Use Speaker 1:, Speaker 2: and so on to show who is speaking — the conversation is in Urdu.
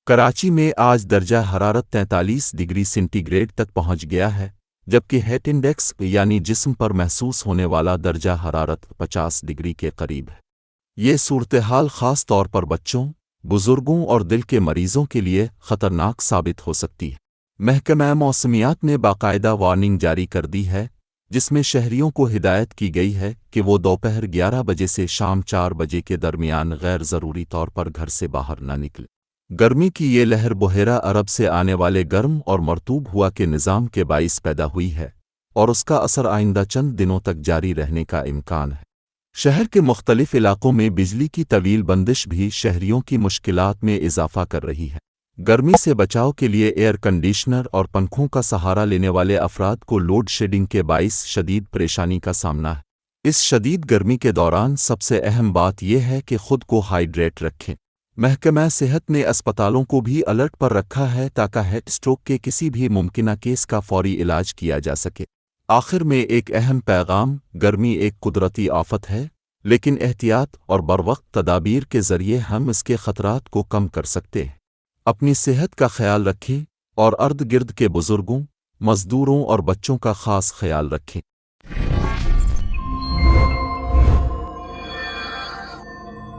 Speaker 1: کراچی میں آج درجہ حرارت 43 ڈگری سینٹی گریڈ تک پہنچ گیا ہے، جبکہ ہیٹ انڈیکس یعنی جسم پر محسوس ہونے والا درجہ حرارت 50 ڈگری کے قریب ہے۔ یہ صورتحال خاص طور پر بچوں، بزرگوں اور دل کے مریضوں کے لیے خطرناک ثابت ہو سکتی ہے۔ محکمہ موسمیات نے باقاعدہ وارننگ جاری کر دی ہے، جس میں شہریوں کو ہدایت کی گئی ہے کہ وہ دوپہر 11 بجے سے شام 4 بجے کے درمیان غیر ضروری طور پر گھر سے باہر نہ نکلیں۔ گرمی کی یہ لہر بحیرہ عرب سے آنے والے گرم اور مرطوب ہوا کے نظام کے باعث پیدا ہوئی ہے، اور اس کا اثر آئندہ چند دنوں تک جاری رہنے کا امکان ہے۔ شہر کے مختلف علاقوں میں بجلی کی طویل بندش بھی شہریوں کی مشکلات میں اضافہ کر رہی ہے۔ گرمی سے بچاؤ کے لیے ایئر کنڈیشنر اور پنکھوں کا سہارا لینے والے افراد کو لوڈ شیڈنگ کے باعث شدید پریشانی کا سامنا ہے۔ اس شدید گرمی کے دوران سب سے اہم بات یہ ہے کہ خود کو ہائیڈریٹ رکھیں۔ محکمہ صحت نے اسپتالوں کو بھی الرٹ پر رکھا ہے تاکہ ہارٹ اسٹروک کے کسی بھی ممکنہ کیس کا فوری علاج کیا جا سکے۔ آخر میں ایک اہم پیغام: گرمی ایک قدرتی آفت ہے، لیکن احتیاط اور بروقت تدابیر کے ذریعے ہم اس کے خطرات کو کم کر سکتے ہیں۔ اپنی صحت کا خیال رکھیں اور ارد گرد کے بزرگوں، مزدوروں اور بچوں کا خاص خیال رکھیں۔